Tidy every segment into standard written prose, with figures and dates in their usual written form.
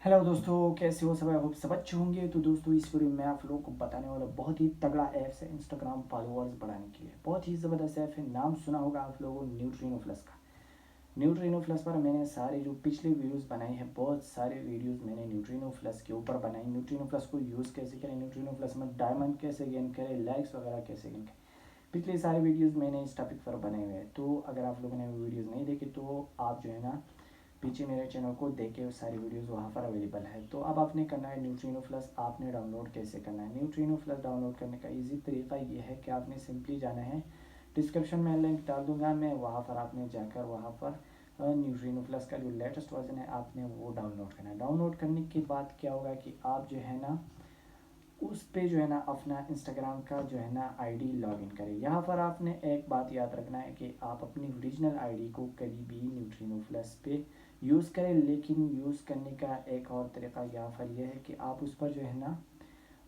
Hello दोस्तों, कैसे हो सब? होप सब अच्छे होंगे। तो दोस्तों, इस वीडियो में आप लोगों को बताने वाला बहुत ही तगड़ा ऐप्स है इंस्टाग्राम फॉलोअर्स बढ़ाने के लिए। बहुत ही ज़बरदस्त ऐप है। नाम सुना होगा आप लोगों ने न्यूट्रिनो प्लस का। न्यूट्रिनो प्लस पर मैंने सारे जो पिछले वीडियोस बनाए हैं, बहुत सारे वीडियोस मैंने न्यूट्रिनो प्लस के ऊपर बनाए। न्यूट्रिनो प्लस को यूज़ कैसे करें, न्यूट्रिनो प्लस में डायमंड कैसे गेन करें, लाइक्स वगैरह कैसे गेन करें, पिछले सारे वीडियोस मैंने इस टॉपिक पर बनाए हुए हैं। तो अगर आप लोगों ने वो वीडियोस नहीं देखे तो आप जो है ना पीछे मेरे चैनल को देख के सारी वीडियोस वहाँ पर अवेलेबल है। तो अब आपने करना है न्यूट्रिनो प्लस। आपने डाउनलोड कैसे करना है? न्यूट्रिनो प्लस डाउनलोड करने का इजी तरीका ये है कि आपने सिंपली जाना है, डिस्क्रिप्शन में लिंक डाल दूंगा मैं, वहाँ पर आपने जाकर वहाँ पर न्यूट्रिनो प्लस का जो लेटेस्ट वर्जन है आपने वो डाउनलोड करना है। डाउनलोड करने के बाद क्या होगा कि आप जो है ना उस पे जो है ना अपना इंस्टाग्राम का जो है ना आईडी लॉगिन करें। यहाँ पर आपने एक बात याद रखना है कि आप अपनी ओरिजिनल आईडी को कभी भी न्यूट्रिनो प्लस पे यूज़ करें, लेकिन यूज़ करने का एक और तरीका यहाँ पर यह है कि आप उस पर जो है ना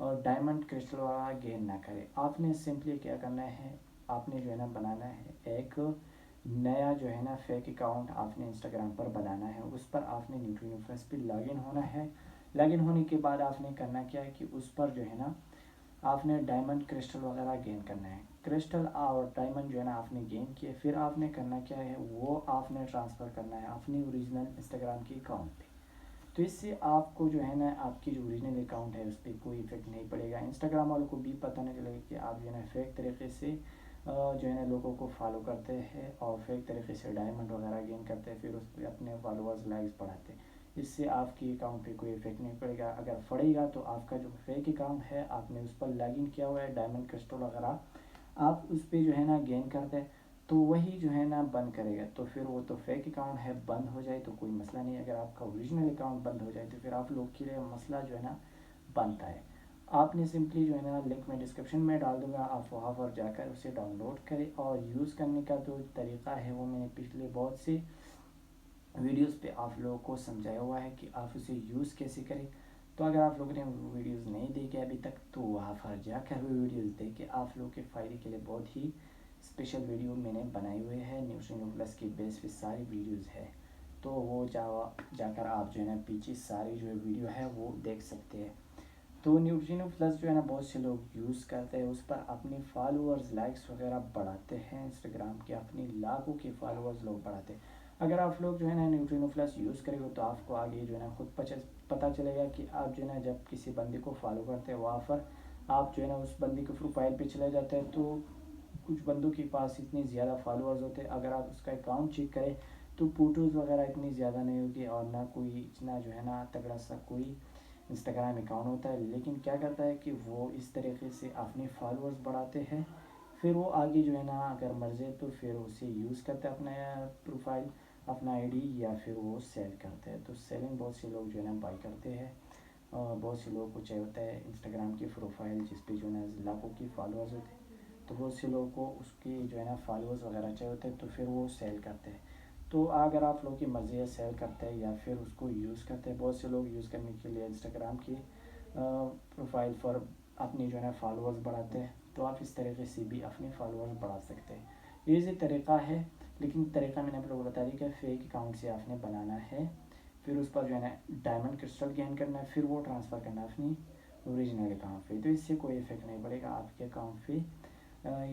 और डायमंड क्रिस्टल वाला गेन ना करें। आपने सिंपली क्या करना है, आपने जो है ना बनाना है एक नया जो है ना फेक अकाउंट आपने इंस्टाग्राम पर बनाना है। उस पर आपने न्यूट्रिनो प्लस पे लॉगिन होना है। लॉगिन होने के बाद आपने करना क्या है कि उस पर जो है ना आपने डायमंड क्रिस्टल वगैरह गेन करना है। क्रिस्टल और डायमंड जो है ना आपने गेन किए, फिर आपने करना क्या है, वो आपने ट्रांसफ़र करना है अपनी ओरिजिनल इंस्टाग्राम के अकाउंट पे। तो इससे आपको जो है ना आपकी जो ओरिजिनल अकाउंट है उस पर कोई इफेक्ट नहीं पड़ेगा। इंस्टाग्राम वालों को भी पता नहीं चलेगा कि आप जो है ना फेक तरीके से जो है ना लोगों को फॉलो करते हैं और फेक तरीके से डायमंड वगैरह गेन करते हैं, फिर उस पर अपने फॉलोअर्स लाइक्स बढ़ाते हैं। इससे आपकी अकाउंट पे कोई इफेक्ट नहीं पड़ेगा। अगर पड़ेगा तो आपका जो फेक अकाउंट है, आपने उस पर लॉगिन किया हुआ है डायमंड क्रिस्टल वगैरह, आप उस पर जो है ना गेन करते हैं, तो वही जो है ना बंद करेगा। तो फिर वो तो फेक अकाउंट है, बंद हो जाए तो कोई मसला नहीं। अगर आपका ओरिजिनल अकाउंट बंद हो जाए तो फिर आप लोग के लिए मसला जो है ना बनता है। आपने सिंपली जो है ना लिंक में डिस्क्रिप्शन में डाल दूंगा, आप वहाँ पर जाकर उसे डाउनलोड करें। और यूज़ करने का जो तरीका है वो मैंने पिछले बहुत से वीडियोस पे आप लोगों को समझाया हुआ है कि आप उसे यूज़ कैसे करें। तो अगर आप लोगों ने वो वीडियोस नहीं देखे अभी तक तो वहाँ पर जाकर वो वीडियोस देखे, आप लोगों के फ़ायदे के लिए बहुत ही स्पेशल वीडियो मैंने बनाए हुए हैं। न्यूट्रिनो प्लस की बेस पे सारी वीडियोस है, तो वो जाकर आप जो है ना पीछे सारी जो वीडियो है वो देख सकते हैं। तो न्यूट्रिनो प्लस जो है ना बहुत से लोग यूज़ करते हैं, उस पर अपने फॉलोअर्स लाइक्स वगैरह बढ़ाते हैं। इंस्टाग्राम के अपने लाखों के फॉलोअर्स लोग बढ़ाते हैं। अगर आप लोग जो है ना न्यूट्रिनो प्लस यूज़ करेंगे तो आपको आगे जो है ना खुद पता चलेगा कि आप जो है ना जब किसी बंदे को फॉलो करते हैं, वहाँ पर आप जो है ना उस बंदे के प्रोफाइल पे चले जाते हैं तो कुछ बंदों के पास इतने ज़्यादा फॉलोअर्स होते हैं। अगर आप उसका अकाउंट चेक करें तो फ़ोटोज़ वगैरह इतनी ज़्यादा नहीं होगी और ना कोई इतना जो है ना तगड़ा सा कोई इंस्टाग्राम अकाउंट होता है। लेकिन क्या करता है कि वो इस तरीके से अपने फॉलोअर्स बढ़ाते हैं, फिर वो आगे जो है ना अगर मर्ज़े तो फिर उसे यूज़ करते हैं अपना प्रोफाइल, अपना आईडी, या फिर वो सेल करते हैं। तो सेलिंग बहुत से लोग जो है ना बाई करते हैं। और बहुत से लोगों को चाहिए होता है इंस्टाग्राम की प्रोफाइल जिस पे जो है ना लाखों की फॉलोअर्स होते हैं, तो बहुत से लोगों को उसकी जो है ना फॉलोअर्स वगैरह चाहिए होते हैं, तो फिर वो सेल करते हैं। तो अगर आप लोग की मर्ज़ी है सेल करते हैं या फिर उसको यूज़ करते हैं, बहुत से लोग यूज़ करने के लिए इंस्टाग्राम की प्रोफाइल पर अपनी जो है ना फॉलोअर्स बढ़ाते हैं। तो आप इस तरीके से भी अपने फॉलोअर्स बढ़ा सकते हैं। ईजी तरीका है, लेकिन तरीका मैंने आप लोगों को बता दिया कि फेक अकाउंट से आपने बनाना है, फिर उस पर जो है ना डायमंड क्रिस्टल गेन करना है, फिर वो ट्रांसफ़र करना है अपनी ओरिजिनल अकाउंट पे। तो इससे कोई इफेक्ट नहीं पड़ेगा आपके अकाउंट पे।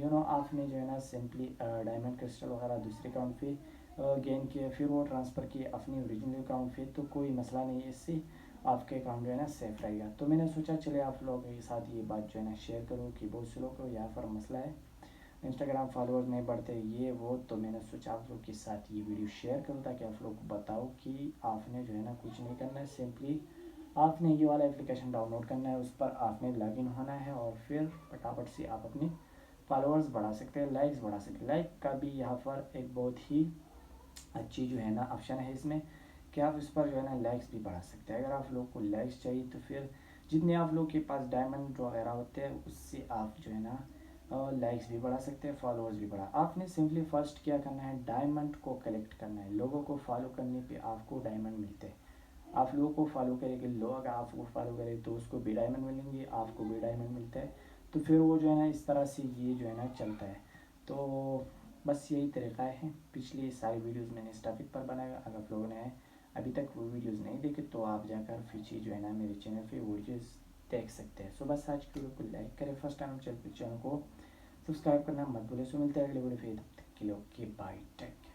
आपने जो है ना सिंपली डायमंड क्रिस्टल वगैरह दूसरे अकाउंट पे गेन किया, फिर वो ट्रांसफ़र किए अपनी ओरिजिनल अकाउंट पे, तो कोई मसला नहीं है। इससे आपके अकाउंट जो है ना सेफ रहेगा। तो मैंने सोचा चले आप लोगों के साथ ये बात जो है ना शेयर करूँ कि बहुत से लोगों को यहाँ पर मसला है, इंस्टाग्राम फॉलोअर्स नहीं बढ़ते ये वो। तो मैंने सोचा आप लोग के साथ ये वीडियो शेयर करूँ ताकि आप लोग को बताओ कि आपने जो है ना कुछ नहीं करना है, सिंपली आपने ये वाला एप्लीकेशन डाउनलोड करना है, उस पर आपने लॉगिन होना है और फिर फटाफट से आप अपने फॉलोअर्स बढ़ा सकते हैं, लाइक्स बढ़ा सकते हैं। लाइक का भी यहाँ पर एक बहुत ही अच्छी जो है ना ऑप्शन है इसमें कि आप इस पर जो है ना लाइक्स भी बढ़ा सकते हैं। अगर आप लोग को लाइक्स चाहिए तो फिर जितने आप लोग के पास डायमंड वगैरह होते हैं उससे आप जो है ना लाइक्स भी बढ़ा सकते हैं, फॉलोअर्स भी बढ़ा। आपने सिंपली फर्स्ट क्या करना है, डायमंड को कलेक्ट करना है। लोगों को फॉलो करने पे आपको डायमंड मिलते हैं। आप लोगों को फॉलो करेंगे, लोग आपको फॉलो करें तो उसको भी डायमंड मिलेंगे, आपको भी डायमंड मिलता है। तो फिर वो जो है ना इस तरह से ये जो है ना चलता है। तो बस यही तरीका है। पिछली सारी वीडियोस मैंने इस टॉपिक पर बनाया। अगर आप लोगों ने अभी तक वो वीडियोज़ नहीं देखे तो आप जाकर फिर जो है ना मेरे चैनल पे वीडियोज़ देख सकते हैं। सो बस आज की वीडियो को लाइक करें, फर्स्ट टाइम चैनल को सब्सक्राइब करना मत भूलें। सो मिलते हैं अगले वीडियो पे, तब तक के लिए ओके बाय, टेक केयर।